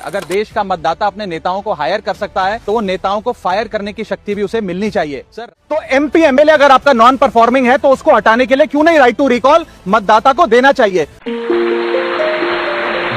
अगर देश का मतदाता अपने नेताओं को हायर कर सकता है तो वो नेताओं को फायर करने की शक्ति भी उसे मिलनी चाहिए। सर, तो एमपी एमएलए अगर आपका नॉन परफॉर्मिंग है तो उसको हटाने के लिए क्यों नहीं राइट टू रिकॉल मतदाता को देना चाहिए।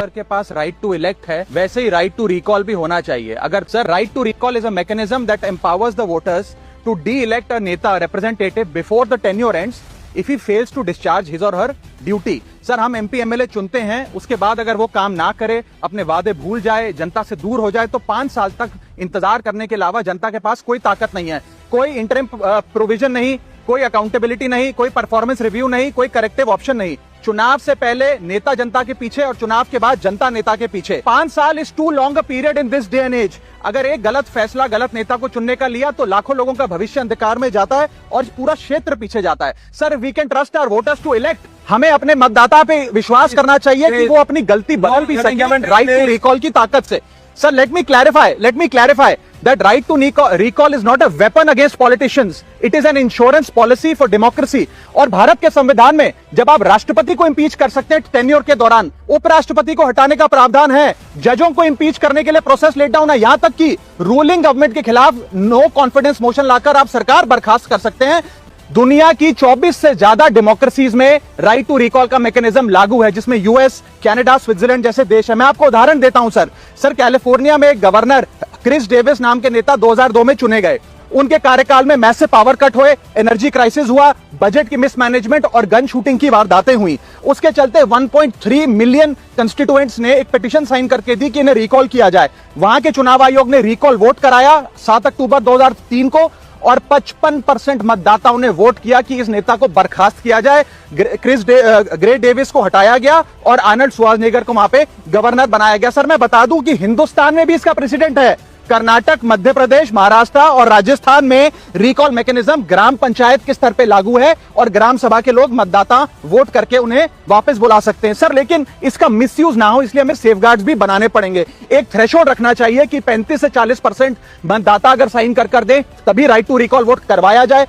के पास राइट टू इलेक्ट है, वैसे ही राइट टू रिकॉल भी होना चाहिए। अगर sir, right to recall is a mechanism that empowers the voters to deelect a neta representative before the tenure ends if he fails to discharge his और her duty. Sir, हम MP MLA चुनते हैं, उसके बाद अगर वो काम ना करे, अपने वादे भूल जाए, जनता से दूर हो जाए, तो 5 साल तक इंतजार करने के अलावा जनता के पास कोई ताकत नहीं है। कोई इंटरिम प्रोविजन नहीं, कोई अकाउंटेबिलिटी नहीं, कोई परफॉर्मेंस रिव्यू नहीं, कोई करेक्टिव ऑप्शन नहीं। चुनाव से पहले नेता जनता के पीछे और चुनाव के बाद जनता नेता के पीछे। 5 साल is too long a period in this day and age. अगर एक गलत फैसला गलत नेता को चुनने का लिया तो लाखों लोगों का भविष्य अंधकार में जाता है और पूरा क्षेत्र पीछे जाता है। Sir, we can trust our voters to elect. हमें अपने मतदाता पे विश्वास करना चाहिए कि वो अपनी गलती बदल भी सके राइट टू रिकॉल की ताकत से। Sir, let me clarify that right to recall is not a weapon against politicians. It is an insurance policy for democracy. और भारत के संविधान में जब आप राष्ट्रपति को इम्पीच कर सकते हैं टेन्योर के दौरान, उपराष्ट्रपति को हटाने का प्रावधान है, जजों को इम्पीच करने के लिए प्रोसेस लेट डाउन है, यहां तक कि रूलिंग गवर्नमेंट के खिलाफ नो कॉन्फिडेंस मोशन लाकर आप सरकार बर्खास्त कर सकते हैं। दुनिया की 24 से ज्यादा डेमोक्रेसीज में राइट टू रिकॉल का मैकेनिज्म लागू है, जिसमें यूएस, कनाडा, स्विट्जरलैंड जैसे देश है। मैं आपको उदाहरण देता हूं सर, कैलिफोर्निया में एक गवर्नर क्रिस डेविस नाम के नेता 2002 में चुने गए। उनके कार्यकाल में मैसिव पावर कट हुए, एनर्जी क्राइसिस हुआ, बजट की मिसमैनेजमेंट और गन शूटिंग की वारदातें हुई। उसके चलते 1.3 मिलियन कंस्टिट्यूएंट्स ने एक पिटीशन साइन करके दी कि इन्हें रिकॉल किया जाए। वहां के चुनाव आयोग ने रिकॉल वोट कराया 7 अक्टूबर 2003 को और 55% मतदाताओं ने वोट किया कि इस नेता को बर्खास्त किया जाए। ग्रे डेविस को हटाया गया और आर्नल्ड श्वार्ज़नेगर को वहां पे गवर्नर बनाया गया। सर, मैं बता दूं कि हिंदुस्तान में भी इसका प्रेसिडेंट है। कर्नाटक, मध्य प्रदेश, महाराष्ट्र और राजस्थान में रिकॉल मैकेनिज्म ग्राम पंचायत के स्तर पे लागू है और ग्राम सभा के लोग मतदाता वोट करके उन्हें वापस बुला सकते हैं। सर, लेकिन इसका मिसयूज ना हो इसलिए हमें सेफगार्ड्स भी बनाने पड़ेंगे। एक थ्रेशोल्ड रखना चाहिए कि 35 से 40% मतदाता अगर साइन कर दे तभी राइट टू रिकॉल वोट करवाया जाए।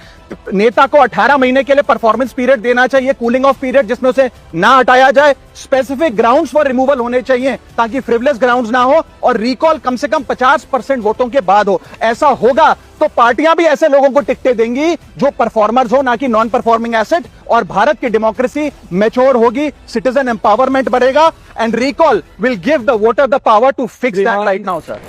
नेता को 18 महीने के लिए परफॉर्मेंस पीरियड देना चाहिए, कूलिंग ऑफ पीरियड, जिसमें उसे ना हटाया जाए। स्पेसिफिक ग्राउंड्स फॉर रिमूवल होने चाहिए ताकि फ्रिवलेस ग्राउंड्स ना हो और रिकॉल कम से कम 50% वोटों के बाद हो। ऐसा होगा तो पार्टियां भी ऐसे लोगों को टिकटें देंगी जो परफॉर्मर्स हो, ना कि नॉन परफॉर्मिंग एसेट, और भारत की डेमोक्रेसी मैच्योर होगी, सिटीजन एम्पावरमेंट बढ़ेगा and recall will give the voter the power to fix that right now sir.